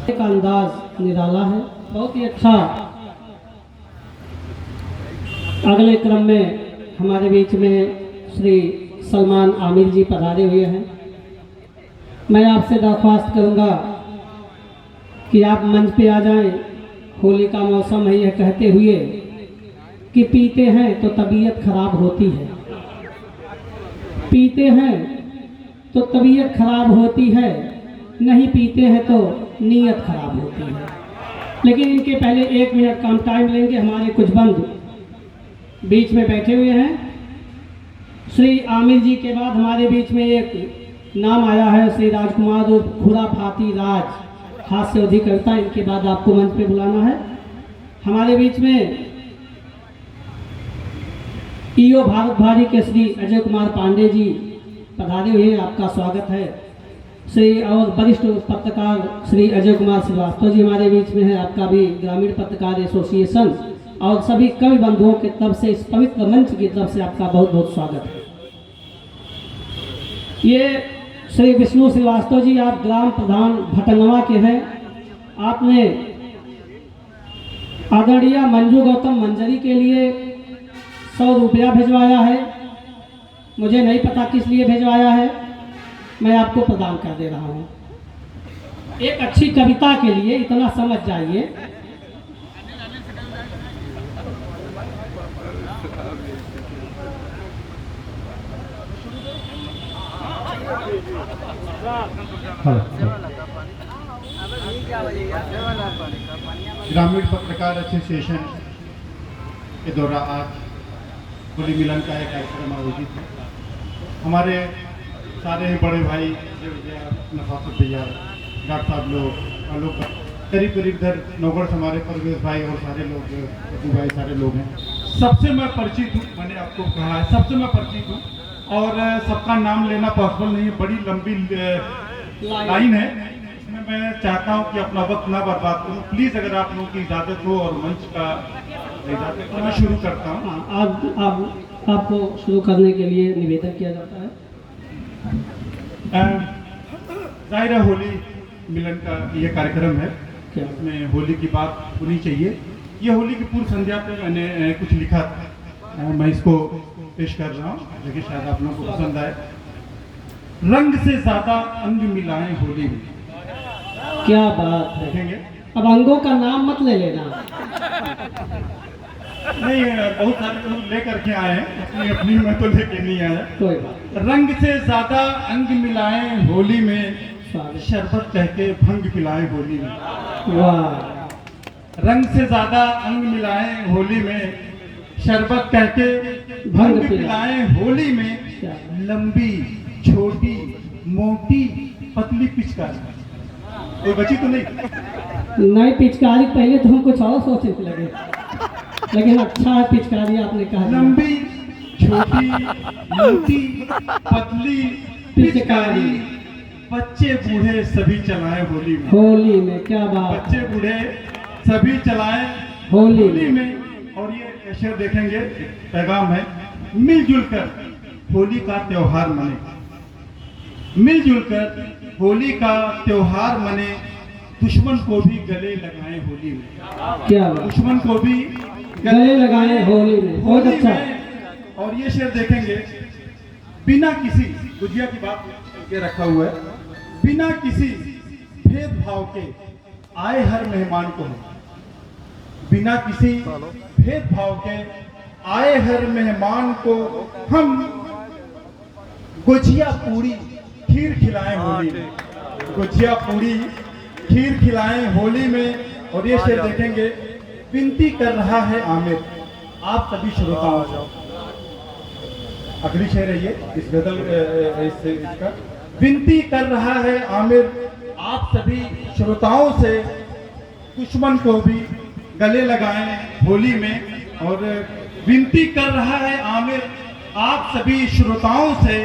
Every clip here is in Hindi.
का अंदाज निराला है, बहुत ही अच्छा। अगले क्रम में हमारे बीच में श्री सलमान आमिर जी पधारे हुए हैं। मैं आपसे दरख्वास्त करूंगा कि आप मंच पे आ जाएं। होली का मौसम है, यह कहते हुए कि पीते हैं तो तबीयत खराब होती है, पीते हैं तो तबीयत खराब होती है, नहीं पीते हैं तो नीयत खराब होती है। लेकिन इनके पहले 1 मिनट का हम टाइम लेंगे। हमारे कुछ बंधु बीच में बैठे हुए हैं। श्री आमिर जी के बाद हमारे बीच में एक नाम आया है, श्री राजकुमार उर्फ खुराफाती राज, हास्य अधिकर्ता। इनके बाद आपको मंच पे बुलाना है। हमारे बीच में ईओ भारत भारी के श्री अजय कुमार पांडे जी पधारे हुए हैं, आपका स्वागत है। श्री और वरिष्ठ पत्रकार श्री अजय कुमार श्रीवास्तव जी हमारे बीच में है, आपका भी ग्रामीण पत्रकार एसोसिएशन और सभी कवि बंधुओं की तरफ से, इस पवित्र मंच की तरफ से आपका बहुत बहुत स्वागत है। ये श्री विष्णु श्रीवास्तव जी, आप ग्राम प्रधान भटंगवा के हैं। आपने आदरणीय मंजू गौतम मंजरी के लिए 100 रुपया भिजवाया है। मुझे नहीं पता किस लिए भिजवाया है, मैं आपको प्रदान कर दे रहा हूँ। एक अच्छी कविता के लिए इतना समझ जाइए। ग्रामीण पत्रकार एसोसिएशन के द्वारा आज होली मिलन का एक कार्यक्रम आयोजित है। हमारे सारे बड़े भाई नफासत भैया, डॉक्टर साहब लोग करीब करीब इधर नौगढ़ से हमारे परवेश भाई और सारे लोग, अबू भाई, सारे लोग हैं। सबसे मैं परिचित हूँ, मैंने आपको कहा है, सबसे मैं परिचित हूँ और सबका नाम लेना पॉसिबल नहीं है, बड़ी लंबी लाइन है। इसमें मैं चाहता हूँ कि अपना वक्त ना बर्बाद करूँ। प्लीज़ अगर आप लोगों की इजाज़त हो और मंच का इजाज़त हो, मैं शुरू करता हूँ। आपको शुरू करने के लिए निवेदन किया जाता है। जाहिर है होली मिलन का ये कार्यक्रम है, इसमें होली की बात होनी चाहिए। ये होली की पूर्व संध्या पे मैंने कुछ लिखा था, मैं इसको पेश कर रहा हूँ, देखिए शायद आप लोगों को पसंद आए। रंग से ज्यादा अंग मिलाएं होली में। क्या बात है, देखेंगे। अब अंगों का नाम मत ले लेना। नहीं, बहुत सारे लोग लेकर के आए हैं, अपनी मैं तो लेके नहीं आया। कोई बात। रंग से ज्यादा अंग मिलाएं होली में, शरबत कह के भंग पिलाएं होली में। वाह। रंग से ज्यादा अंग मिलाएं होली में, शरबत कह के भंग पिलाएं होली में। लंबी छोटी मोटी पतली पिचकारी, कोई बची तो नहीं पिचकारी। पहले तो हम कुछ और सोचने लगे, लेकिन अच्छा है पिचकारी आपने कहा। लंबी छोटी मोटी पतली पिचकारी, बच्चे बूढ़े सभी चलाएं होली में। होली में क्या बात। बच्चे बूढ़े सभी चलाएं होली में। और ये शेर देखेंगे, पैगाम है, मिलजुल कर होली का त्योहार मने। मिलजुल कर होली का त्योहार मने, दुश्मन को भी गले लगाएं होली में। क्या दुश्मन को भी गले लगाएं होली में, बहुत अच्छा। और ये शेर देखेंगे, बिना किसी, गुजिया की बात करके रखा हुआ है, बिना किसी भेदभाव के आए हर मेहमान को, बिना किसी भेदभाव के आए हर मेहमान को हम गुजिया पूरी खीर खिलाएं होली में। गुजिया पूरी खीर खिलाएं होली में। और ये शेर देखेंगे, विनती कर रहा है आमिर आप सभी श्रोताओं से। अगली शेर है ये, इस गजल इसका, विनती कर रहा है आमिर आप सभी श्रोताओं से, दुश्मन को भी गले लगाएं होली में। और विनती कर रहा है आमिर आप सभी श्रोताओं से,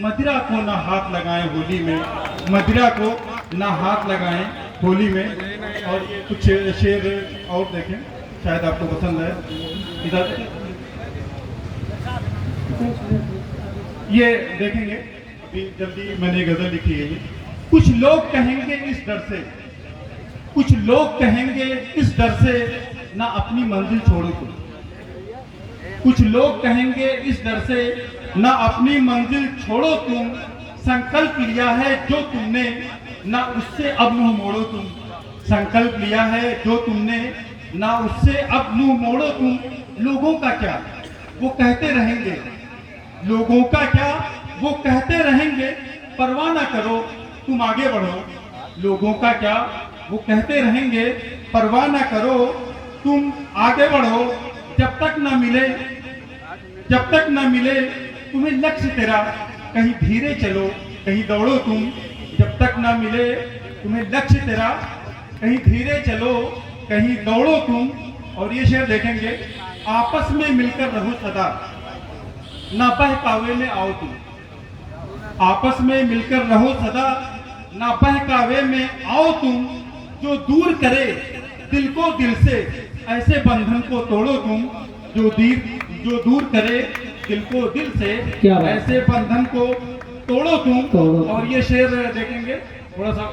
मदिरा को ना हाथ लगाएं होली में। मदिरा को ना हाथ लगाएं होली में। और ये कुछ शेर और देखें, शायद आपको पसंद है। ये देखेंगे, अभी जल्दी मैंने गजल लिखी है ये। कुछ लोग कहेंगे इस डर से, कुछ लोग कहेंगे इस डर से ना अपनी मंजिल छोड़ो तुम, कुछ लोग कहेंगे इस डर से ना अपनी मंजिल छोड़ो तुम, संकल्प लिया है जो तुमने ना उससे अब मुंह मोड़ो तुम, संकल्प लिया है जो तुमने ना उससे अब मुंह मोड़ो तुम। लोगों का क्या वो कहते रहेंगे, लोगों का क्या वो कहते रहेंगे, परवाह ना करो तुम आगे बढ़ो। लोगों का क्या वो कहते रहेंगे, परवाह ना करो तुम आगे बढ़ो। जब तक ना मिले, जब तक ना मिले तुम्हें लक्ष्य तेरा, कहीं धीरे चलो कहीं दौड़ो तुम। जब तक ना मिले तुम्हें लक्ष्य तेरा, कहीं धीरे चलो कहीं दौड़ो तुम। और ये शेर देखेंगे, आपस में मिलकर रहो सदा, ना बहकावे में आओ तुम। आपस में मिलकर रहो सदा, ना बहकावे में आओ तुम। जो दूर करे दिल को दिल से, ऐसे बंधन को तोड़ो तुम। जो दूर करे दिल को दिल से, ऐसे बंधन को तोड़ो तुम। और ये शेर देखेंगे, थोड़ा सा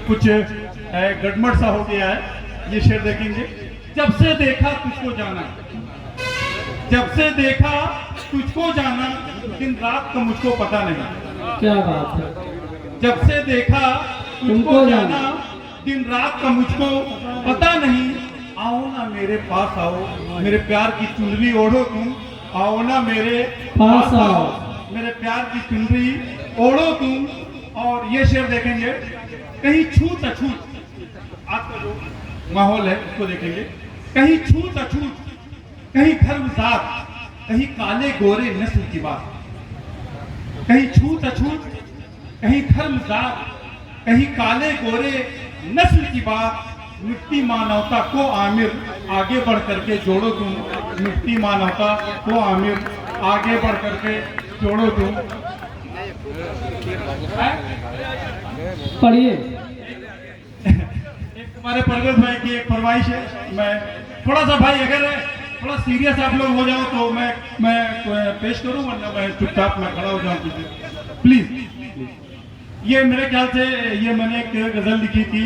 कुछ गड़बड़ सा हो गया है, ये शेर देखेंगे। जब से देखा तुझको जाना, जब से देखा तुझको जाना, दिन रात का मुझको पता नहीं। क्या बात है। जब से देखा तुझको जाना, दिन रात का मुझको पता नहीं। आओ ना मेरे पास आओ, मेरे प्यार की चुनरी ओढ़ो तुम। आओ ना मेरे पास आओ, मेरे प्यार की चुनरी ओढ़ो तुम। और ये शेर देखेंगे, कहीं छूत अछूत, आज का जो माहौल है उसको देखेंगे। कहीं छूत अछूत, कहीं धर्म जात, कहीं काले गोरे नस्ल की बात। कहीं छूत अछूत, कहीं धर्म जात, कहीं काले गोरे नस्ल की बात। मिट्टी मानवता को आमिर, आगे बढ़ करके जोड़ो तुम। मिट्टी मानवता को आमिर, आगे बढ़ करके जोड़ो तुम। पढ़िए। एक हमारे परवेज भाई की एक फरमाइश है, मैं थोड़ा सा भाई अगर थोड़ा सीरियस आप लोग हो जाओ तो मैं पेश करूं, वरना मैं चुपचाप मैं खड़ा हो जाऊं। प्लीज, ये मेरे ख्याल से ये मैंने एक गजल लिखी थी।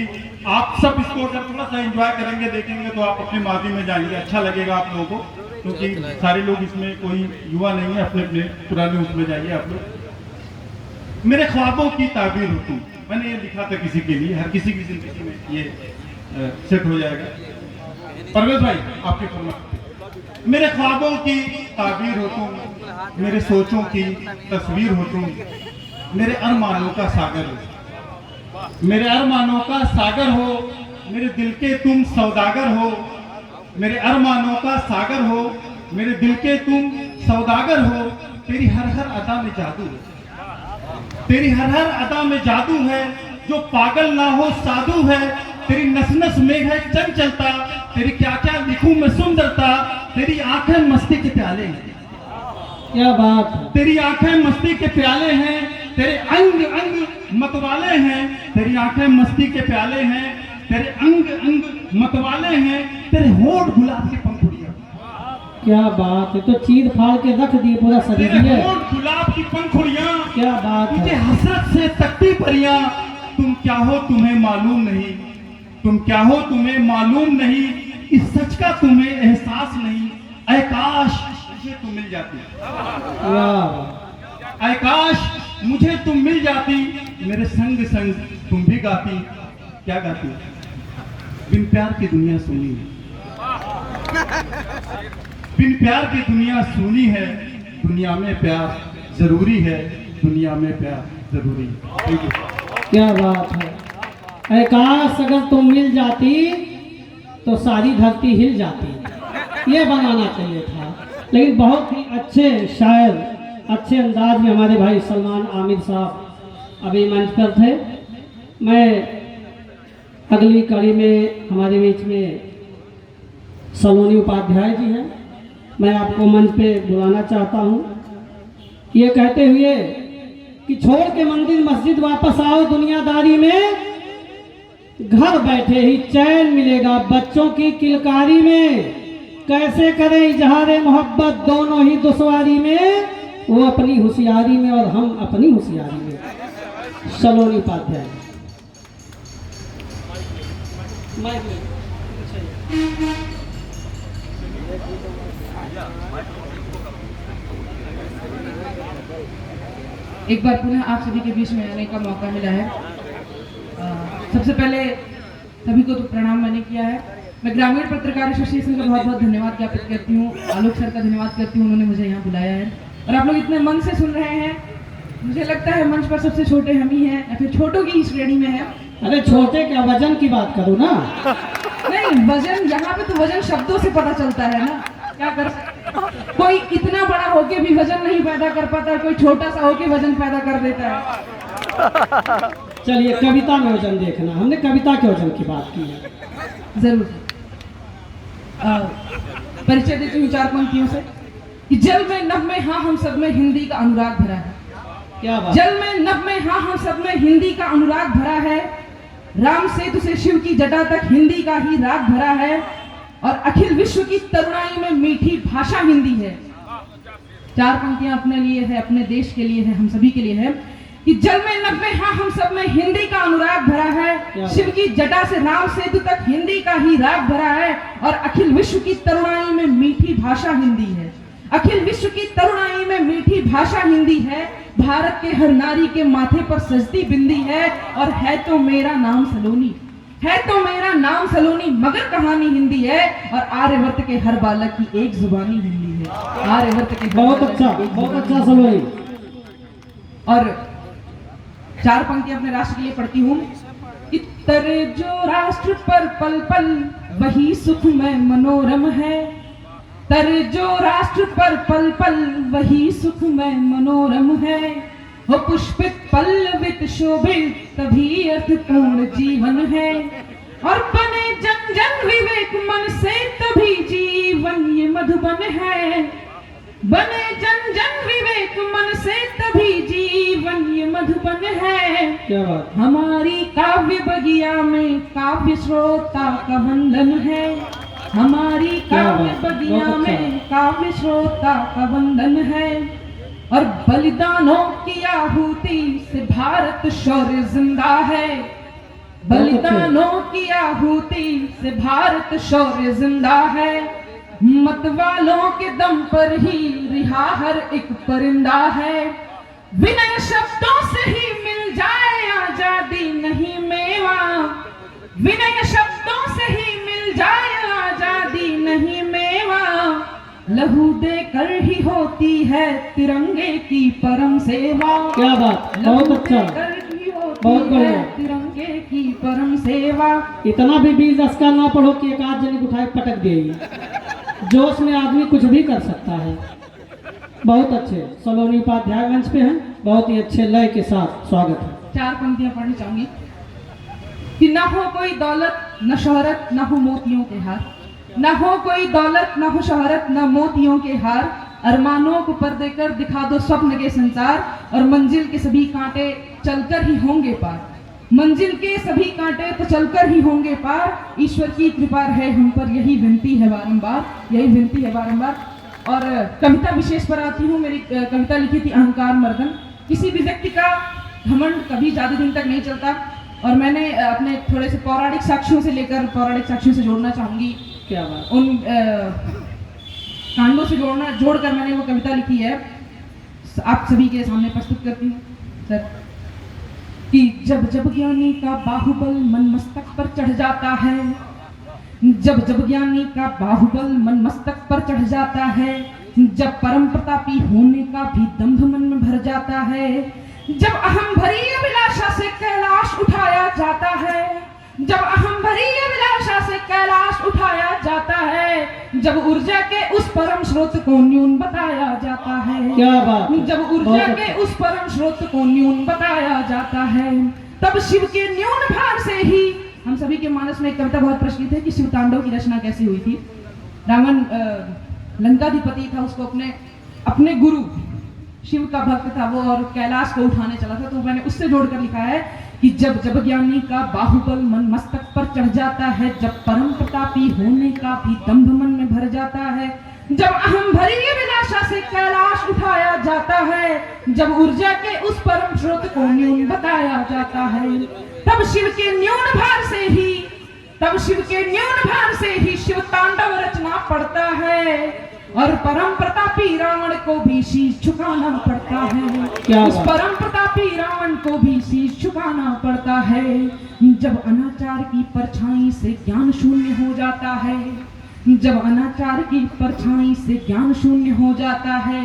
आप सब इसको अगर थोड़ा सा एंजॉय करेंगे, देखेंगे तो आप अपने माजी में जाएंगे, अच्छा लगेगा आप लोगों को, क्योंकि सारे लोग इसमें कोई युवा नहीं है, अपने अपने पुराने उसमें जाइए आप लोग। मेरे ख्वाबों की ताबीर हो तुम, मैंने ये लिखा था किसी के लिए, हर किसी की जिंदगी में ये सेट हो जाएगा। परवेज भाई आपके फरमाइश। मेरे ख्वाबों की ताबीर हो तुम, मेरे सोचों की तस्वीर हो तुम, मेरे अरमानों का सागर हो, मेरे अरमानों का सागर हो। मेरे दिल के तुम सौदागर हो, मेरे अरमानों का सागर हो। मेरे दिल के तुम सौदागर हो। तेरी हर हर अदा में जादू है, तेरी हर हर अदा में जादू है। जो पागल ना हो साधु है, तेरी नस नस में है चंचलता। तेरी क्या क्या लिखूं मैं सुंदरता, तेरी आंखें मस्ती के प्याले हैं। क्या बात है। तेरी आंखें मस्ती के प्याले हैं, तेरे अंग अंग मतवाले हैं। तेरी आंखें मस्ती के प्याले हैं, तेरे अंग अंग मतवाले हैं। तेरे होंठ गुलाब की पंखुड़ियां। क्या बात है, तो चीर फाड़ के रख दी पूरा शरीर। तेरे होंठ गुलाब की पंखुड़ियां। क्या बात तुझे है। हसरत से तकती परियां। तुम क्या हो तुम्हें मालूम नहीं, तुम क्या हो तुम्हें मालूम नहीं। इस सच का तुम्हें एहसास नहीं। ऐ काश मुझे तुम मिल जाती, वाह। ऐ काश मुझे तुम मिल जाती। मेरे संग संग तुम भी गाती। क्या गाती? बिन प्यार की दुनिया सुनी है, बिन प्यार की दुनिया सुनी है। दुनिया में प्यार जरूरी है, दुनिया में प्यार जरूरी है। क्या बात है। ऐ काश अगर तुम मिल जाती तो सारी धरती हिल जाती, ये बनाना चाहिए था। लेकिन बहुत ही अच्छे शायर, अच्छे अंदाज में हमारे भाई सलमान आमिर साहब अभी मंच पर थे। मैं अगली कड़ी में हमारे बीच में सलोनी उपाध्याय जी हैं, मैं आपको मंच पे बुलाना चाहता हूँ। ये कहते हुए कि छोड़ के मंदिर मस्जिद वापस आओ दुनियादारी में, घर बैठे ही चैन मिलेगा बच्चों की किलकारी में। कैसे करें इजहारे मोहब्बत दोनों ही दुश्वारी में, वो अपनी होशियारी में और हम अपनी होशियारी में। सलोनी उपाध्याय। माइक ले। एक बार पुनः आप सभी के बीच में आने का मौका मिला है। सबसे पहले सभी को तो प्रणाम मैंने किया है। मैं ग्रामीण पत्रकार एसोसिएशन का बहुत बहुत धन्यवाद ज्ञापित करती हूँ। आलोक सर का धन्यवाद करती हूँ, उन्होंने मुझे यहाँ बुलाया है और आप लोग इतने मन से सुन रहे हैं। मुझे लगता है मंच पर सबसे छोटे हम ही हैं या फिर छोटों की श्रेणी में है। अरे छोटे क्या, वजन की बात करो ना। नहीं, वजन यहाँ पे तो वजन शब्दों से पता चलता है ना। क्या कर, कोई इतना बड़ा होके भी वजन नहीं पैदा कर पाता, कोई छोटा सा होके वजन पैदा कर देता है। चलिए कविता में वजन देखना, हमने कविता के वजन की बात की है। जरूर। परिचय देती हूँ 4 पंक्तियों से कि जल में नभ में हाँ हम सब में हिंदी का अनुराग भरा है। क्या बात। जल में नभ में हाँ हम सब में हिंदी का अनुराग भरा है। राम सेतु से शिव की जटा तक हिंदी का ही राग भरा है और अखिल विश्व की तरुणाई में मीठी भाषा हिंदी है। 4 पंक्तियां अपने लिए है, अपने देश के लिए है, हम सभी के लिए है कि जल में नभ में हाँ हम सब में हिंदी का अनुराग भरा है। शिव की जटा से राम सेतु तक हिंदी का ही राग भरा है और अखिल विश्व की तरुणाई में मीठी भाषा हिंदी है। अखिल विश्व की तरुणाई में मीठी भाषा हिंदी है। भारत के हर नारी के माथे पर सजती बिंदी है और है तो मेरा नाम सलोनी, है तो मेरा नाम सलोनी, मगर कहानी हिंदी है और आर्यवर्त के हर बालक की एक जुबानी हिंदी है। आर्यवर्त के बहुत अच्छा सलोनी। और 4 पंक्तियां अपने राष्ट्र के लिए पढ़ती हूँ। इतर जो राष्ट्र पर पल पल वही सुखमय मनोरम है। तर जो राष्ट्र पर पल पल वही सुखमय मनोरम है। वो पुष्पित पल्लवित शोभित तभी अर्थपूर्ण जीवन है और बने जन जन विवेक मन से तभी जीवन ये मधुबन है। बने जन जन विवेक मन से तभी जीवन ये मधुबन है। क्या बात। हमारी काव्य बगिया में काव्य श्रोता का वंदन है। हमारी काव्य बगिया में काव्य श्रोता का वंदन है और बलिदानों की आहुति से भारत शौर्य जिंदा है। बलिदानों की आहुति से भारत शौर्य जिंदा है। मत वालों के दम पर ही रिहा हर एक परिंदा है। विनय शब्दों से ही मिल जाए आजादी नहीं मेवा। विनय शब्दों से ही मिल जाए आजादी नहीं मेवा। लहू देकर ही होती है तिरंगे की परम सेवा। क्या बात, बहुत अच्छा, बहुत बढ़िया। तिरंगे की परम सेवा। इतना भी 20 दशका ना पढ़ो कि एक आध जने उठाए पटक देगी। जोश में आदमी कुछ भी कर सकता है। बहुत अच्छे सलोनी उपाध्याय मंच पे हैं, बहुत ही अच्छे लय के साथ स्वागत है। 4 पंक्तियां पढ़नी चाहूंगी कि ना हो कोई दौलत न शोहरत न हो मोतियों के हार। न हो कोई दौलत न हो शोहरत न मोतियों के हार। अरमानों को पर देकर दिखा दो स्वप्न के संसार और मंजिल के सभी कांटे चलकर ही होंगे पार। मंजिल के सभी कांटे तो चलकर ही होंगे पार। ईश्वर की कृपा है हम पर, यही विनती है बारंबार, यही विनती है बारंबार। और कविता विशेष पर आती हूँ। मेरी कविता लिखी थी अहंकार मर्दन। किसी भी व्यक्ति का घमंड कभी ज्यादा दिन तक नहीं चलता और मैंने अपने थोड़े से पौराणिक साक्ष्यों से लेकर पौराणिक साक्ष्यों से जोड़ना चाहूंगी। क्या बात। उन कांडों से जोड़कर मैंने वो कविता लिखी है, आप सभी के सामने प्रस्तुत करती हूँ सर। कि जब जब ज्ञानी का बाहुबल मन मस्तक पर चढ़ जाता है। जब जब ज्ञानी का बाहुबल मन मस्तक पर चढ़ जाता है। जब परम प्रतापी होने का भी दंभ मन में भर जाता है। जब अहम भरी अभिलाषा से कैलाश उठाया जाता है। जब अहम भरी अभिलाषा से कैलाश उठाया जाता है। जब ऊर्जा के उस परम स्रोत को न्यून बताया जाता है। क्या बात। जब ऊर्जा के उस परम स्रोत को न्यून बताया जाता है, तब शिव के न्यून भार से ही। हम सभी के मानस में एक कविता बहुत प्रचलित है कि शिव तांडव की रचना कैसे हुई थी। रावण लंकाधिपति था, उसको अपने गुरु शिव का भक्त था वो और कैलाश को उठाने चला था। तो मैंने उससे जोड़कर लिखा है कि जब जब ज्ञानी का बाहुबल मन मस्तक पर चढ़ जाता है। जब परम प्रतापी होने का भी दंभ मन में भर जाता है। जब अहम भरी अभिलाषा से कैलाश उठाया जाता है। जब ऊर्जा के उस परम स्रोत को न्यून बताया जाता है, तब शिव के न्यून भार से ही तब शिव के न्यून भार से ही शिव तांडव रचना पड़ता है और परम प्रतापी रावण को भी शीश झुकाना पड़ता है। क्या उस बात। परम प्रतापी रावण को भी शीश झुकाना पड़ता है। जब अनाचार की परछाई से ज्ञान शून्य हो जाता है, जब अनाचार की परछाई से ज्ञान शून्य हो जाता है,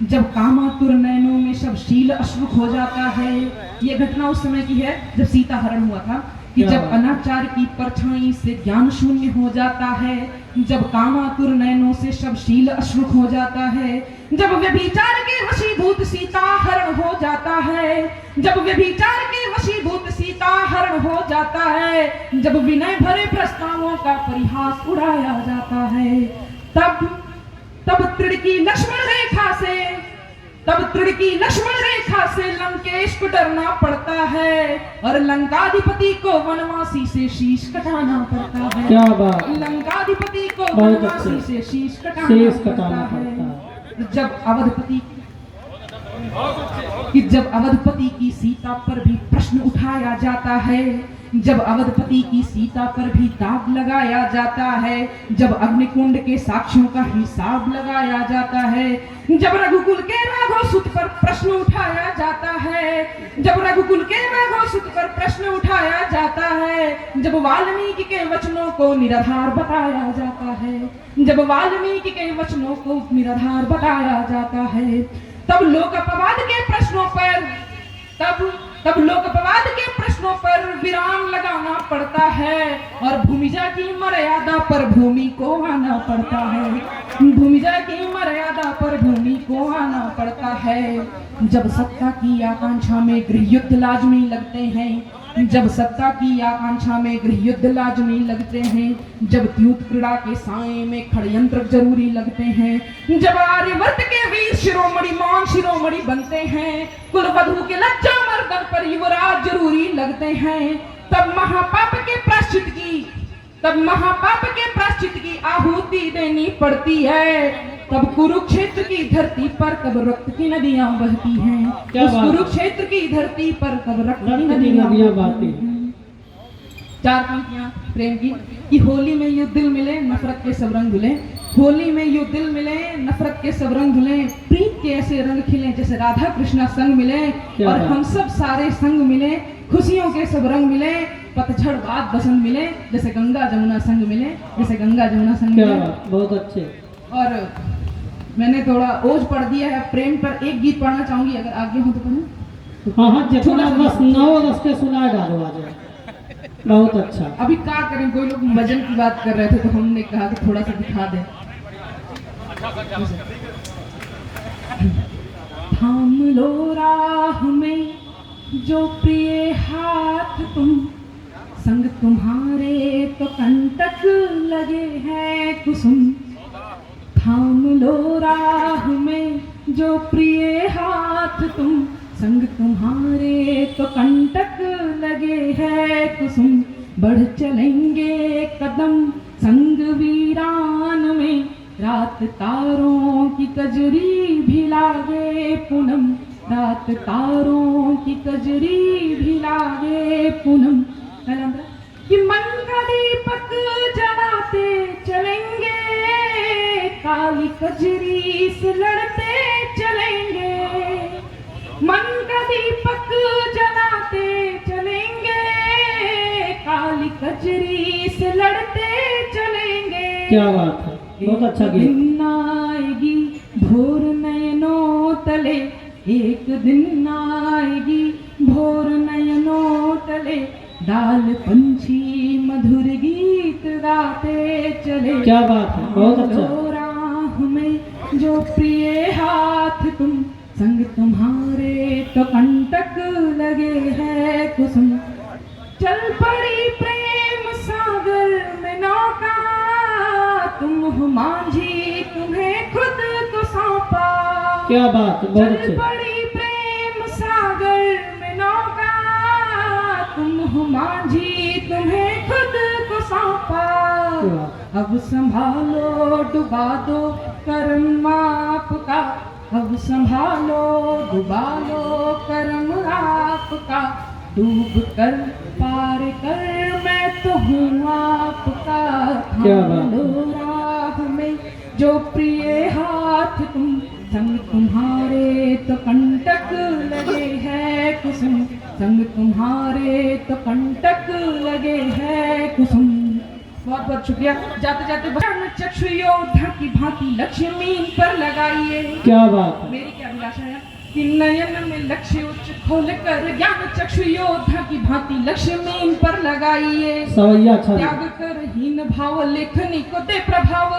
जब कामातुर नयनों में सब शील अश्रुक हो जाता है। ये घटना उस समय की है जब सीता हरण हुआ था कि क्या जब बात। अनाचार की परछाई से ज्ञान शून्य हो जाता है, जब कामातुर नयनों से सब शील अश्रुक हो जाता है, जब व्यभिचार के वशीभूत सीता हरण हो जाता है, जब व्यभिचार के वशीभूत सीता हरण हो जाता है, जब विनय भरे प्रस्तावों का परिहास उड़ाया जाता है, तब तृण की लक्ष्मण रेखा से लंकेश को डरना पड़ता है और लंकाधिपति को वनवासी से शीश कटाना पड़ता है। क्या बात। लंकाधिपति को बहुत वनवासी अच्छे। से शीश शीश कटाना कटाना पड़ता पड़ता है। जब अवधपति की सीता पर भी प्रश्न उठाया जाता है, जब अवधपति की सीता पर भी दाग लगाया जाता है, जब अग्निकुंड के साक्ष्यों का हिसाब लगाया जाता है, जब रघुकुल के राघव पर प्रश्न उठाया जाता है, जब रघुकुल के राघव पर प्रश्न उठाया जाता है, जब वाल्मीकि के वचनों को निराधार बताया जाता है, जब वाल्मीकि के वचनों को निराधार बताया जाता है, तब लोक अपवाद के प्रश्नों पर विराम लगाना पड़ता है और भूमिजा की मर्यादा पर भूमि को आना पड़ता है। भूमिजा की मर्यादा पर भूमि को आना पड़ता है। जब सत्ता की आकांक्षा में गृहयुद्ध लाजमी लगते हैं, जब सत्ता की आकांक्षा में गृहयुद्ध लाजमी लगते हैं, जब द्यूत क्रीड़ा के साए में खड़यंत्र जरूरी लगते हैं, जब आर्यवर्त के वीर शिरोमणि मौन शिरोमणि बनते हैं, कुलवधु के लज्जा मर्दन पर युवराज जरूरी लगते हैं, तब महापाप के प्रायश्चित की आहुति देनी पड़ती है। तब कुरुक्षेत्र की धरती पर कब रक्त की नदियां बहती हैं। क्या उस बात। कुरुक्षेत्र की धरती पर कब रक्त की रक्त की नदियां नदियां बहती बहती हैं। चार पंक्तियां प्रेम की कि होली में यूं दिल मिले नफरत के सब रंग धुले, होली में यूं दिल मिले नफरत के सब रंग धुले, प्रीत के ऐसे रंग खिले जैसे राधा कृष्णा संग मिले क्या और बात। हम सब सारे संग मिले, खुशियों के सब रंग मिले, पतझड़ बाद बसंत मिले जैसे गंगा जमुना संग मिले, जैसे गंगा जमुना संग क्या मिले। बात। बहुत अच्छे। और मैंने थोड़ा ओज पढ़ दिया है, प्रेम पर एक गीत पढ़ना चाहूंगी, अगर आगे हो तो पढ़ूं। हाँ जितना बस 9 रस के सुना डालो आज। बहुत अच्छा। अभी क्या करें, कोई लोग भजन की बात कर रहे थे तो हमने कहा कि थोड़ा सा दिखा दें। थाम लो राह में जो प्रिय हाथ तुम, संग तुम्हारे तो कंटक लगे हैं कुसुम। थाम लो राह में जो प्रिय हाथ तुम, संग तुम्हारे तो कंटक लगे हैं कुसुम। बढ़ चलेंगे कदम संग वीरान में, रात तारों की कजरी भी लागे पूनम, रात तारों की कजरी भी लागे पूनम। कि मन का दीपक जलाते चलेंगे, काली कजरी से लड़ते चलेंगे। मन का दीपक जलाते चलेंगे, काली कजरी से लड़ते चलेंगे। क्या बात है। बहुत अच्छा एक गीत। दिन आएगी भोर नयनों तले, एक दिन आएगी भोर नयनों तले, डाल पंछी मधुर गीत गाते चले। क्या बात है। बहुत अच्छा। लो राह में जो प्रिय हाथ तुम, संग तुम्हारे तो कंटक लगे है कुसुम। चल पड़ी प्रेम सागर में नौका, तुम हो माझी तुम्हें खुद को सौंपा। क्या बात है। बहुत चल अच्छे। पड़ी प्रेम सागर में नौका, तुम हो माझी तुम्हें खुद को सौंपा। अब संभालो डुबा दो कर्म आपका, अब संभालो डुबा लो कर्म आपका। डूब कर पार कर मैं तो हूँ आपका, क्या बात है। लो राह में जो प्रिय हाथ तुम, संग तुम्हारे तो कंटक लगे है कुसुम, संग तुम्हारे तो कंटक लगे है कुसुम। बहुत बहुत शुक्रिया। जाते जाते चक्षु योद्धा की भांति लक्ष्य मीन पर लगाइए। क्या बात है। मेरी क्या अभिलाषा है कि नयन में लक्ष्य उच्च खोल कर ज्ञान चक्षु योद्धा की भांति लक्ष्य मीन पर लगाइए। सवैया अच्छा त्याग कर हीन भाव लेखनी को दे प्रभाव,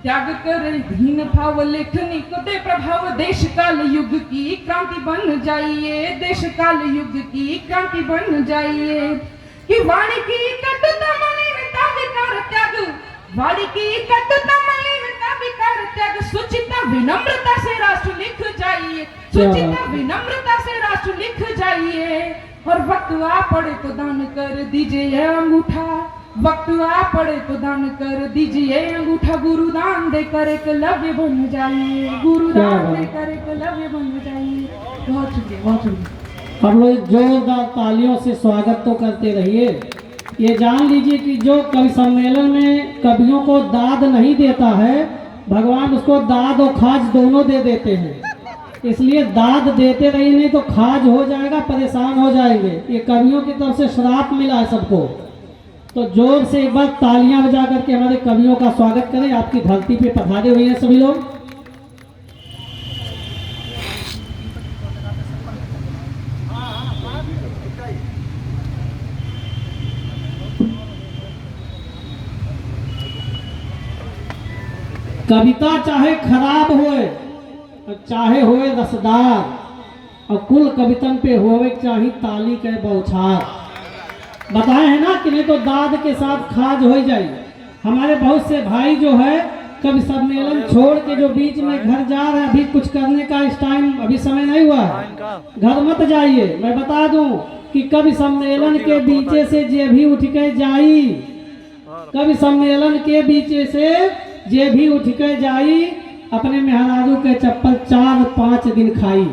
त्याग कर हीन भाव लेखनी को दे प्रभाव, देश काल युग की क्रांति बन जाइए, देश काल युग की क्रांति बन जाइए। कि वाणी की कटुता मलिनता विकार त्याग, वाणी की कटुता मलिनता विकार त्याग, सुचिता विनम्रता से राष्ट्र लिख जाइए, सुचिता विनम्रता से राष्ट्र लिख जाइए। और वक्त आ पड़े तो दान कर दीजिए अंगूठा, वक्त आ पड़े तो दान कर दीजिए अंगूठा, गुरुदान देकर एकलव्य बन जाइए, गुरुदान देकर एकलव्य बन जाइए। बहुत शुक्रिया, बहुत शुक्रिया। हम लोग जोरदार तालियों से स्वागत तो करते रहिए। ये जान लीजिए कि जो कवि सम्मेलन में कवियों को दाद नहीं देता है, भगवान उसको दाद और खाज दोनों दे देते हैं। इसलिए दाद देते रहिए, नहीं तो खाज हो जाएगा, परेशान हो जाएंगे। ये कवियों की तरफ से श्राप मिला है सबको। तो जोर से एक बार तालियां बजा करके हमारे कवियों का स्वागत करें। आपकी धरती पे पधारे हुए हैं सभी लोग। कविता चाहे खराब होए, चाहे होए रसदार, और कुल कवितन पे होवे चाहे ताली के बौछार। बताए है ना कि नहीं तो दाद के साथ खाज हो जाए। हमारे बहुत से भाई जो है कवि सम्मेलन छोड़ के जो बीच में घर जा रहे हैं, अभी कुछ करने का इस टाइम अभी समय नहीं हुआ है, घर मत जाइए। मैं बता दूं कि कवि सम्मेलन के बीचे से जे भी उठ के जाई, कवि सम्मेलन के बीचे से जे भी उठ के जाई, अपने मेहरारू के चप्पल 4-5 दिन खाई।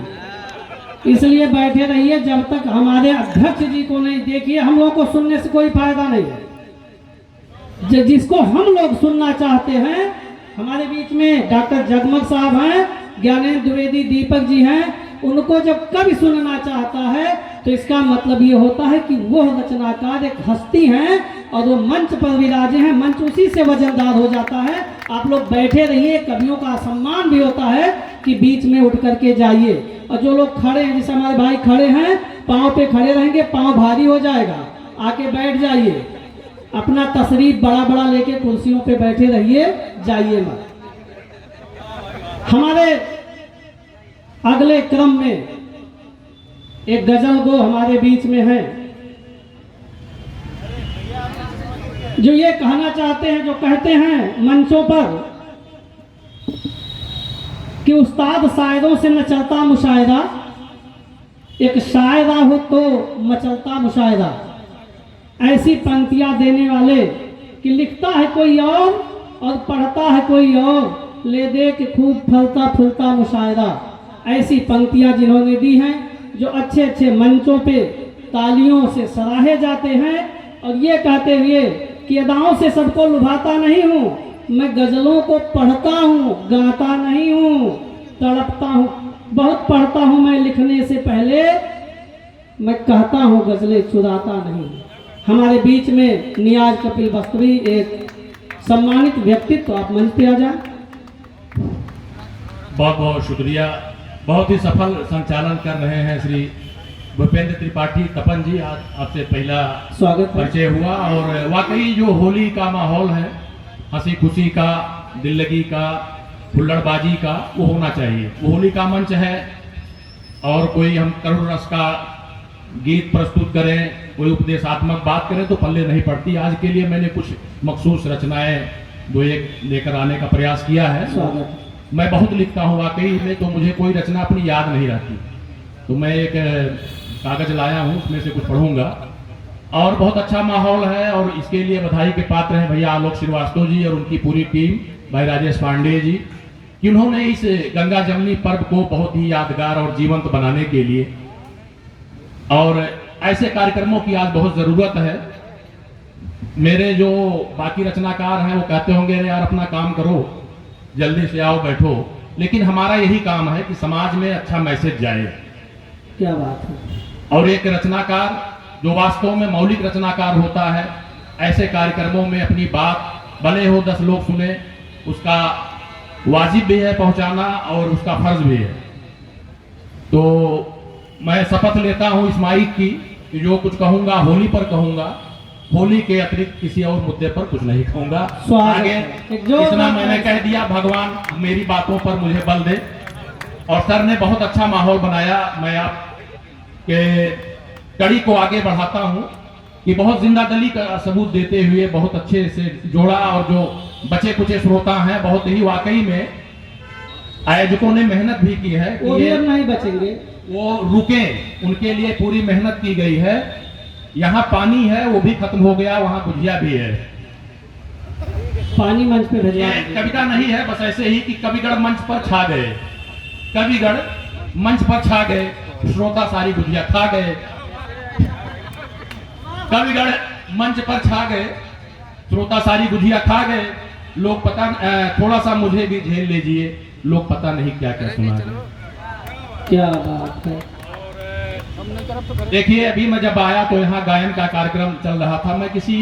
इसलिए बैठे रहिए जब तक हमारे अध्यक्ष जी को नहीं देखिए। हम लोगों को सुनने से कोई फायदा नहीं है। जिसको हम लोग सुनना चाहते हैं, हमारे बीच में डॉक्टर जगमग साहब हैं, ज्ञानेंद्र द्विवेदी दीपक जी हैं, उनको जब कभी सुनना चाहता है तो इसका मतलब ये होता है कि वो रचनाकार एक हस्ती हैं और वो मंच पर विराजे हैं, मंच उसी से वजनदार हो जाता है। आप लोग बैठे रहिए, कवियों का सम्मान भी होता है कि बीच में उठ करके जाइए। और जो लोग खड़े हैं, जैसे हमारे भाई खड़े हैं, पाँव पे खड़े रहेंगे, पाँव भारी हो जाएगा, आके बैठ जाइए। अपना तशरीफ बड़ा बड़ा लेके कुर्सियों पे बैठे रहिए, जाइए मत। हमारे अगले क्रम में एक गजल गो हमारे बीच में है, जो ये कहना चाहते हैं, जो कहते हैं मंचों पर कि उस्ताद शायरों से न चलता मुशायरा, एक शायरा हो तो मचलता मुशायरा। ऐसी पंक्तियां देने वाले कि लिखता है कोई और पढ़ता है कोई और, ले दे के खूब फलता फूलता मुशायरा। ऐसी पंक्तियां जिन्होंने दी हैं, जो अच्छे अच्छे मंचों पे तालियों से सराहे जाते हैं, और ये कहते हुए कि अदाओं से सबको लुभाता नहीं हूँ, मैं गजलों को पढ़ता हूँ, गाता नहीं हूँ, तड़पता हूँ। बहुत पढ़ता हूँ मैं लिखने से पहले, मैं कहता हूँ गजलें चुराता नहीं। हमारे बीच में नियाज कपिल बस्तवी, एक सम्मानित व्यक्तित्व, आप मंच पे आ जाए। बहुत बहुत शुक्रिया। बहुत ही सफल संचालन कर रहे हैं श्री भूपेंद्र त्रिपाठी तपन जी। आज आपसे पहला स्वागत है। परिचय हुआ, और वाकई जो होली का माहौल है, हंसी खुशी का, दिल लगी का, हुल्लड़बाजी का, वो होना चाहिए। वो होली का मंच है, और कोई हम करुण रस का गीत प्रस्तुत करें, कोई उपदेशात्मक बात करें तो पल्ले नहीं पड़ती। आज के लिए मैंने कुछ मखसूस रचनाएं 2-1 लेकर आने का प्रयास किया है। स्वागत। मैं बहुत लिखता हूँ वाकई में, तो मुझे कोई रचना अपनी याद नहीं रहती, तो मैं एक कागज लाया हूँ, उसमें से कुछ पढ़ूंगा। और बहुत अच्छा माहौल है, और इसके लिए बधाई के पात्र हैं भैया आलोक श्रीवास्तव जी और उनकी पूरी टीम, भाई राजेश पांडे जी, कि उन्होंने इस गंगा जमनी पर्व को बहुत ही यादगार और जीवंत बनाने के लिए और ऐसे कार्यक्रमों की आज बहुत जरूरत है। मेरे जो बाकी रचनाकार हैं वो कहते होंगे अरे यार अपना काम करो, जल्दी से आओ बैठो, लेकिन हमारा यही काम है कि समाज में अच्छा मैसेज जाए। क्या बात है। और एक रचनाकार जो वास्तव में मौलिक रचनाकार होता है, ऐसे कार्यक्रमों में अपनी बात भले हो 10 लोग सुने, उसका वाजिब भी है पहुंचाना और उसका फर्ज भी है। तो मैं शपथ लेता हूं इस माइक की कि जो कुछ कहूंगा होली पर कहूंगा, होली के अतिरिक्त किसी और मुद्दे पर कुछ नहीं कहूंगा। स्वागत आगे है। एक जोरदार इतना मैंने कह दिया, भगवान मेरी बातों पर मुझे बल दे। और सर ने बहुत अच्छा माहौल बनाया। मैं आपके कड़ी को आगे बढ़ाता हूं कि बहुत जिंदादिली का सबूत देते हुए बहुत अच्छे से जोड़ा, और जो बचे कुचे श्रोता हैं बहुत ही वाकई में आयोजकों ने मेहनत भी की है वो कि भी ये अब नहीं बचेंगे। वो रुके, उनके लिए पूरी मेहनत की गई है। यहाँ पानी है वो भी खत्म हो गया, वहाँ गुजिया भी है। पानी मंच पे भेजवा ये दीजिए। कविता नहीं है, बस ऐसे ही कि कविगढ़ मंच पर छा गए, कविगढ़ मंच पर छा गए, श्रोता सारी गुजिया खा गए। कविगढ़ मंच पर छा गए, श्रोता सारी गुजिया खा गए। लोग पता थोड़ा सा मुझे भी झेल लीजिए, लोग पता नहीं क्या क्या सुना रहे। क्या बात है। देखिए अभी मैं जब आया तो यहाँ गायन का कार्यक्रम चल रहा था। मैं किसी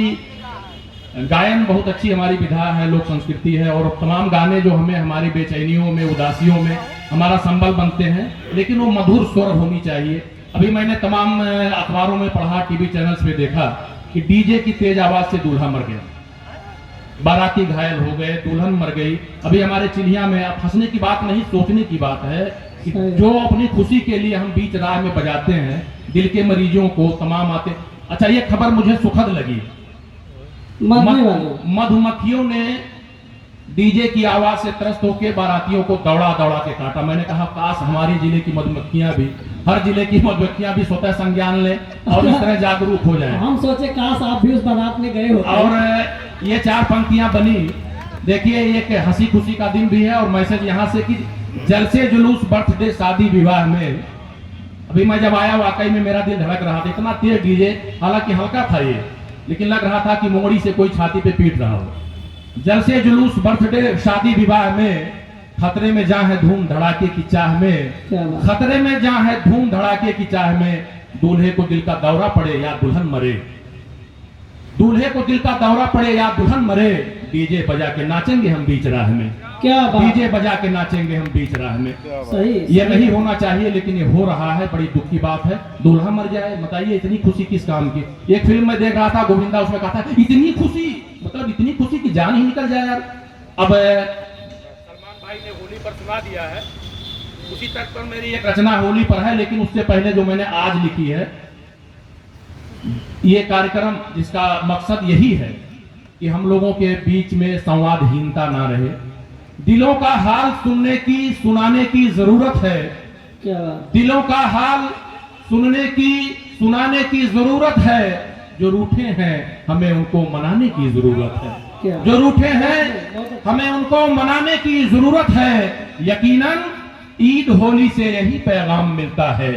गायन बहुत अच्छी हमारी विधा है, लोक संस्कृति है, और तमाम गाने जो हमें हमारी बेचैनियों में, उदासियों में हमारा संबल बनते हैं, लेकिन वो मधुर स्वर होनी चाहिए। अभी मैंने तमाम अखबारों में पढ़ा, टीवी चैनल्स पे देखा कि डीजे की तेज आवाज से दूल्हा मर गया, बाराती घायल हो गए, दुल्हन मर गई। अभी हमारे चिल्हिया में, अब हंसने की बात नहीं, सोचने की बात है कि जो अपनी खुशी के लिए हम बीच राह में बजाते हैं, दिल के मरीजों को तमाम आते। अच्छा, ये खबर मुझे सुखद लगी। मरने वाले मधुमक्खियों ने डीजे की आवाज से त्रस्त होकर बारातियों को दौड़ा दौड़ा के काटा। मैंने कहा काश हमारे जिले की मधुमक्खियां भी, हर जिले की मधुमक्खियां भी स्वतः संज्ञान लें और इस तरह जागरूक हो जाए। हम सोचे काश आप भी उस बारात में गए होते। और ये 4 पंक्तियां बनी। देखिए एक हंसी खुशी का दिन भी है और मैसेज यहाँ से कि जलसे जुलूस, बर्थडे, शादी, विवाह में। अभी मैं जब आया वाकई में मेरा दिल धड़क रहा था, इतना तेज डीजे, हालांकि हल्का था ये, लेकिन लग रहा था कि मोड़ी से कोई छाती पे पीट रहा हो। जलसे जुलूस, बर्थडे, शादी, विवाह में, खतरे में जहाँ है धूम धड़ाके की चाह में, क्या बात। खतरे में जहाँ है धूम धड़ाके की चाह में, दूल्हे को दिल का दौरा पड़े या दुल्हन मरे, दूल्हे को दिल का दौरा पड़े या दुल्हन मरे, डीजे बजा के नाचेंगे हम बीच राह में, क्या बात। डीजे बजा के नाचेंगे हम बीच राह में। सही। ये नहीं होना चाहिए, लेकिन ये हो रहा है, बड़ी दुख की बात है। दूल्हा मर जाए, बताइए इतनी खुशी किस काम की। एक फिल्म में देख रहा था गोविंदा, उसमें कहा था इतनी खुशी, मतलब इतनी खुशी की जान ही निकल जाए यार। अब सलमान भाई ने होली पर सुना दिया है, उसी तक पर मेरी एक रचना होली पर है, लेकिन उससे पहले जो मैंने आज लिखी है, ये कार्यक्रम जिसका मकसद यही है कि हम लोगों के बीच में संवादहीनता ना रहे, दिलों का हाल सुनने की, सुनाने की जरूरत है। क्या बात। दिलों का हाल सुनने की, सुनाने की जरूरत है। जो रूठे हैं हमें उनको मनाने की जरूरत है, क्या? जो रूठे हैं हमें उनको मनाने की जरूरत है। यकीनन ईद होली से यही पैगाम मिलता है,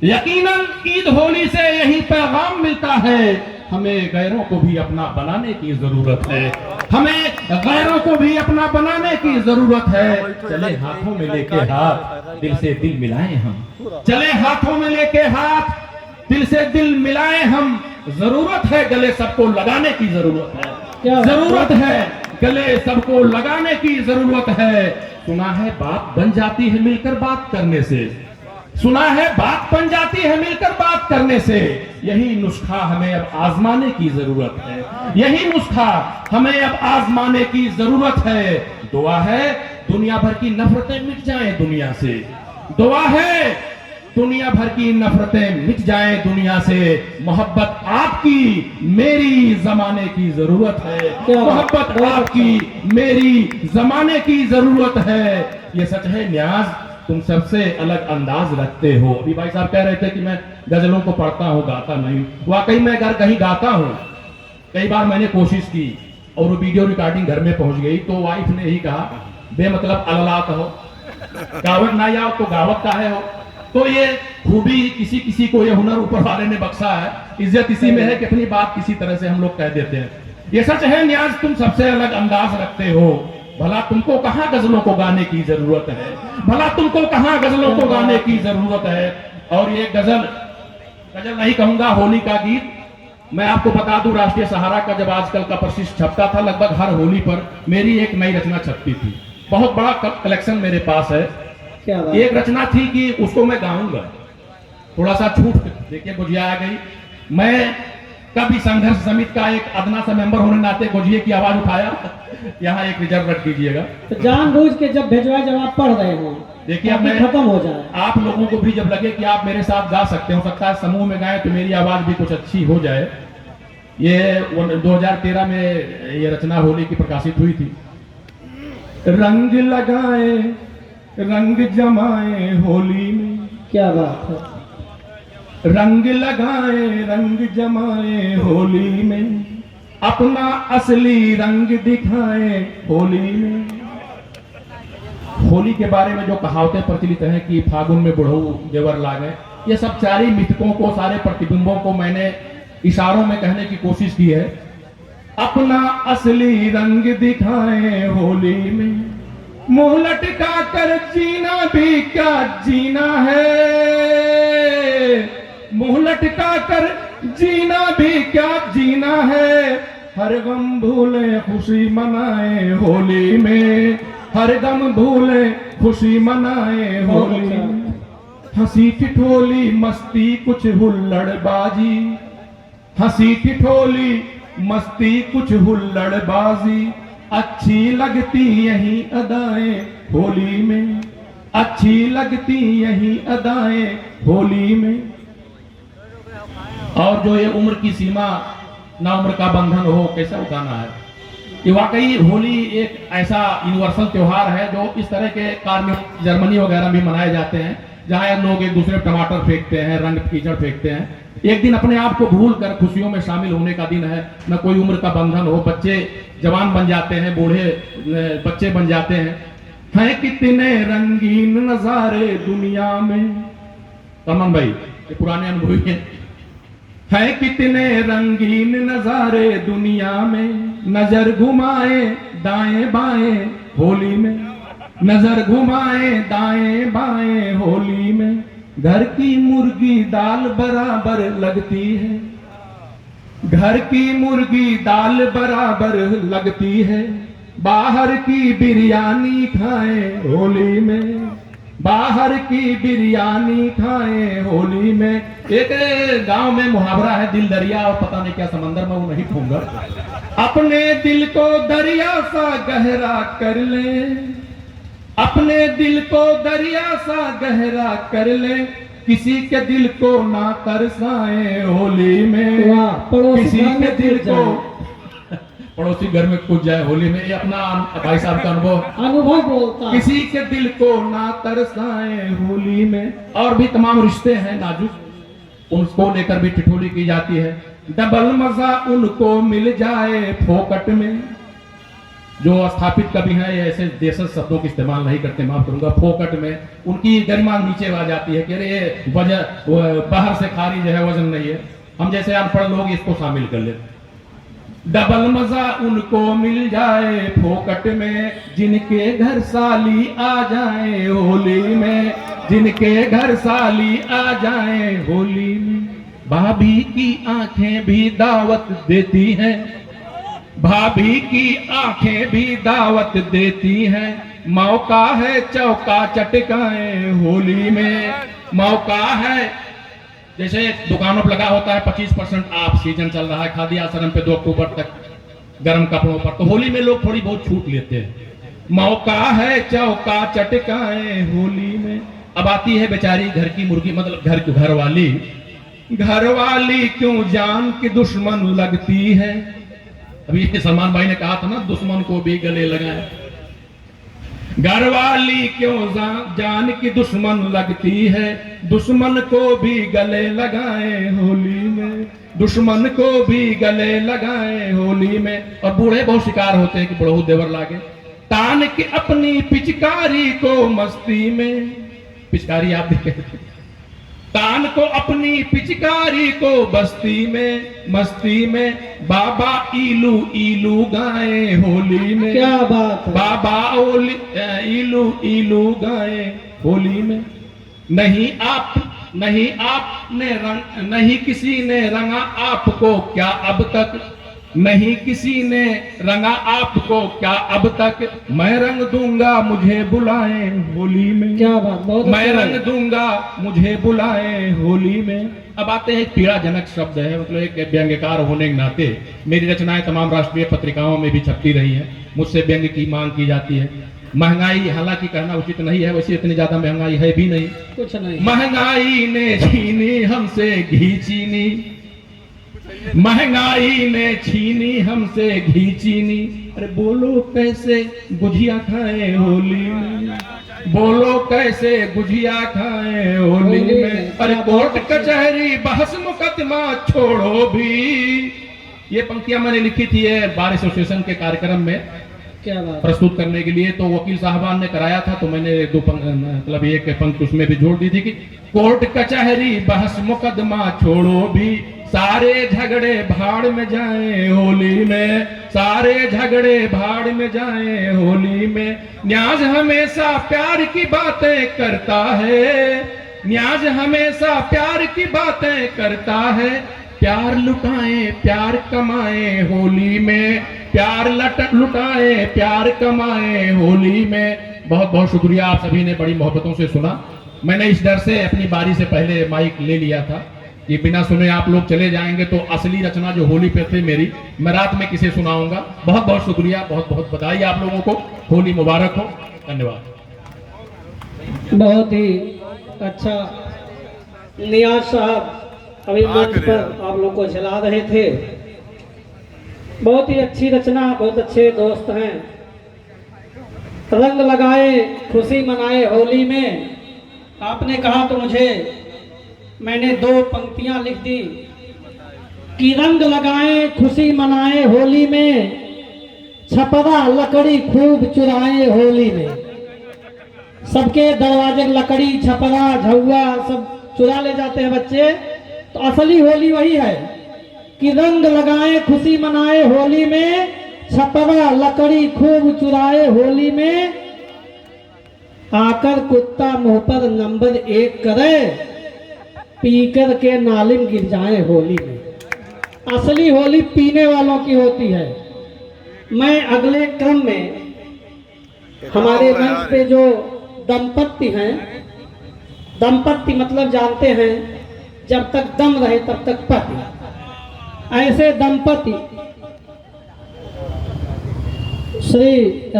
यकीनन ईद होली से यही पैगाम मिलता है। हमें गैरों को भी अपना बनाने की जरूरत है, हमें गैरों को भी अपना बनाने की जरूरत है। चले हाथों में लेके हाथ, दिल से दिल मिलाएं हम, चले हाथों में लेके हाथ, दिल से दिल मिलाएं हम। जरूरत है गले सबको लगाने की जरूरत है, जरूरत है गले सबको लगाने की जरूरत है। सुना है बात बन जाती है मिलकर बात करने से, सुना है बात बन जाती है मिलकर बात करने से। यही नुस्खा हमें अब आजमाने की जरूरत है, यही नुस्खा हमें अब आजमाने की जरूरत है। दुआ है दुनिया भर की नफरतें मिट जाएं दुनिया से, दुआ है दुनिया भर की नफरतें मिट जाएं दुनिया से। मोहब्बत आपकी मेरी जमाने की जरूरत है, मोहब्बत आपकी मेरी जमाने की जरूरत है। ये सच है न्याज, तुम सबसे अलग अंदाज रखते हो। अभी भाई साहब कह रहे थे कि मैं गजलों को पढ़ता हूँ, गाता नहीं। वाकई मैं अगर कहीं गाता हूँ, कई बार मैंने कोशिश की और वो वीडियो रिकॉर्डिंग घर में पहुंच गई तो वाइफ ने ही कहा बेमतलब अललात हो, गावत ना आओ तो गावत का है हो। तो ये खूबी किसी किसी को ये हुनर ऊपर वाले ने बख्शा है, इज्जत इसी में है कि अपनी बात किसी तरह से हम लोग कह देते हैं। ये सच है नियाज, तुम सबसे अलग अंदाज रखते हो। भला तुमको कहाँ गजलों को गाने की जरूरत है, भला तुमको कहाँ गजलों को गाने की जरूरत है। और ये गजल नहीं कहूंगा, होली का गीत। मैं आपको बता दूं, राष्ट्रीय सहारा का जब आजकल का प्रशिष्ट छपता था, लगभग हर होली पर मेरी एक नई रचना छपती थी। बहुत बड़ा कलेक्शन मेरे पास है। क्या बात। एक रचना थी कि उसको मैं गाऊंगा, थोड़ा सा छूट, देखिए गुजिया आ गई। मैं कभी संघर्ष समिति का एक अदना सा मेंबर होने नाते गुजिये की आवाज उठाया, यहाँ एक रिजर्व रख दीजिएगा। तो जानबूझ के जब भेजवाए जब आप पढ़ रहे हो, देखिए अब मैं खत्म हो जाए। आप लोगों को भी जब लगे कि आप मेरे साथ गा सकते हो सकता है समूह में गाएं तो मेरी आवाज भी कुछ अच्छी हो जाए। ये 2013 में ये रचना होली की प्रकाशित हुई थी। रंग लगाए रंग जमाए होली में, क्या बात है। रंग लगाए रंग जमाए होली में, अपना असली रंग दिखाए होली में। होली के बारे में जो कहावतें प्रचलित हैं कि फागुन में बुढ़ऊ देवर लागे, ये सब चारी मिथकों को, सारे प्रतिबिंबों को मैंने इशारों में कहने की कोशिश की है। अपना असली रंग दिखाए होली में, मुंह लटका कर जीना भी क्या जीना है, मुंह लटका कर जीना भी क्या जीना है। हर गम भूले खुशी मनाए होली में, हर गम भूले खुशी मनाए होली में। हंसी ठिठोली मस्ती कुछ हुल्लड़बाजी, हंसी ठिठोली मस्ती कुछ हुल्लड़बाजी, अच्छी लगती यही अदाएं होली में, अच्छी लगती यही अदाएं होली में। और जो ये उम्र की सीमा ना उम्र का बंधन हो, कैसा उठाना है। ये वाकई होली एक ऐसा यूनिवर्सल त्योहार है जो इस तरह के कार्य जर्मनी वगैरह भी मनाए जाते हैं, जहां लोग एक दूसरे पर टमाटर फेंकते हैं, रंग कीचड़ फेंकते हैं। एक दिन अपने आप को भूल कर खुशियों में शामिल होने का दिन है। न कोई उम्र का बंधन हो, बच्चे जवान बन जाते हैं, बूढ़े बच्चे बन जाते हैं कितने रंगीन नजारे दुनिया में। तमन भाई ये पुराने अनुभवी हैं कितने रंगीन नजारे दुनिया में, नजर घुमाए दाएं बाएं होली में, नजर घुमाए दाएं बाएं होली में। घर की मुर्गी दाल बराबर लगती है, घर की मुर्गी दाल बराबर लगती है। बाहर की बिरयानी खाएं होली में, बाहर की बिरयानी खाएं होली में। एक गांव में मुहावरा है, दिल दरिया और पता नहीं क्या समंदर में, वो नहीं कहूंगा। अपने दिल को दरिया सा गहरा कर ले, अपने दिल को दरिया सा गहरा कर ले, किसी के दिल को ना तरसाए होली में। किसी के दिल को पड़ोसी घर में कूद जाए होली में, ये अपना भाई साहब का अनुभव बोलता है। किसी के दिल को ना तरसाए होली में। और भी तमाम रिश्ते हैं नाजुक, उनको लेकर भी ठिठोली की जाती है। डबल मजा उनको मिल जाए फोकट में। जो स्थापित कवि हैं ये ऐसे देशज शब्दों का इस्तेमाल नहीं करते, माफ करूंगा। फोकट में उनकी गरिमा नीचे आ जाती है कि अरे ये वजह बाहर से खारिज है, वजन नहीं है। हम जैसे अनपढ़ लोग इसको शामिल कर लेते। डबल मजा उनको मिल जाए फोकट में, जिनके घर साली आ जाए होली में, जिनके घर साली आ जाए होली में। भाभी की आंखें भी दावत देती हैं, भाभी की आंखें भी दावत देती हैं। मौका है चौका चटकाए होली में, मौका है। जैसे दुकानों पर लगा होता है 25% ऑफ, सीजन चल रहा है खादी आश्रम पे 2 अक्टूबर तक गर्म कपड़ों पर, तो होली में लोग थोड़ी बहुत छूट लेते हैं। मौका है चौका चटकाए होली में। अब आती है बेचारी घर की मुर्गी, मतलब घर वाली, घर वाली क्यों जान की दुश्मन लगती है। अभी सलमान भाई ने कहा था ना, दुश्मन को भी गले लगाए। घर वाली क्यों जान की दुश्मन लगती है, दुश्मन को भी गले लगाए होली में, दुश्मन को भी गले लगाए होली में। और बूढ़े बहुत शिकार होते हैं कि बड़हू देवर लागे, तान के अपनी पिचकारी को मस्ती में। पिचकारी आप देखे तान को अपनी पिचकारी को बस्ती में मस्ती में बाबा इलू इलू गाए होली में। क्या बात है। बाबा ओली इलू इलू गाए होली में। नहीं आपने रंग, नहीं किसी ने रंगा आपको क्या अब तक, नहीं किसी ने रंगा आपको क्या अब तक, मैं रंग दूंगा मुझे बुलाए होली में। क्या बात, बहुत मैं अच्छा रंग है। दूंगा मुझे बुलाए होली में। अब आते हैं, एक पीड़ाजनक शब्द है, मतलब एक व्यंग्यकार होने के नाते मेरी रचनाएं तमाम राष्ट्रीय पत्रिकाओं में भी छपती रही हैं। मुझसे व्यंग्य की मांग की जाती है। महंगाई, हालांकि कहना उचित नहीं है, वैसे इतनी ज्यादा महंगाई है भी नहीं। कुछ नहीं। महंगाई ने छीनी हमसे घी चीनी, महंगाई ने छीनी हमसे घी चीनी। अरे बोलो कैसे गुजिया खाए होली में, बोलो कैसे गुजिया खाए होली में। अरे कोर्ट कचहरी बहस मुकदमा छोड़ो भी। ये पंक्तियां मैंने लिखी थी बार एसोसिएशन के कार्यक्रम में क्या बात। प्रस्तुत करने के लिए, तो वकील साहबान ने कराया था, तो मैंने मतलब एक पंक्ति उसमें भी जोड़ दी थी कि कोर्ट कचहरी बहस मुकदमा छोड़ो भी, सारे झगड़े भाड़ में जाएं होली में, सारे झगड़े भाड़ में जाएं होली में। न्याज हमेशा प्यार की बातें करता है, न्याज हमेशा प्यार की बातें करता है। प्यार लुटाए प्यार कमाए होली में, प्यार लुटाए प्यार कमाए होली में। बहुत बहुत शुक्रिया, आप सभी ने बड़ी मोहब्बतों से सुना। मैंने इस डर से अपनी बारी से पहले माइक ले लिया था कि बिना सुने आप लोग चले जाएंगे, तो असली रचना जो होली पे थी मेरी, मैं रात में किसे सुनाऊंगा। बहुत बहुत शुक्रिया, बहुत बहुत बधाई आप लोगों को, होली मुबारक हो। धन्यवाद। बहुत ही अच्छा नियाज साहब अभी मंच पर आप लोग को झला रहे थे। बहुत ही अच्छी रचना, बहुत अच्छे दोस्त हैं। रंग लगाए खुशी मनाए होली में, आपने कहा तो मुझे, मैंने 2 पंक्तियां लिख दी कि रंग लगाए खुशी मनाए होली में, छपरा लकड़ी खूब चुराए होली में। सबके दरवाजे लकड़ी छपरा झुआ सब चुरा ले जाते हैं बच्चे। तो असली होली वही है कि रंग लगाए खुशी मनाए होली में, छपरा लकड़ी खूब चुराए होली में। आकर कुत्ता मुंह पर नंबर 1 करे, पीकर के नालिम गिर जाए होली में। असली होली पीने वालों की होती है। मैं अगले क्रम में हमारे मंच पे जो दंपत्ति हैं, दंपत्ति मतलब जानते हैं जब तक दम रहे तब तक पति, ऐसे दंपत्ति श्री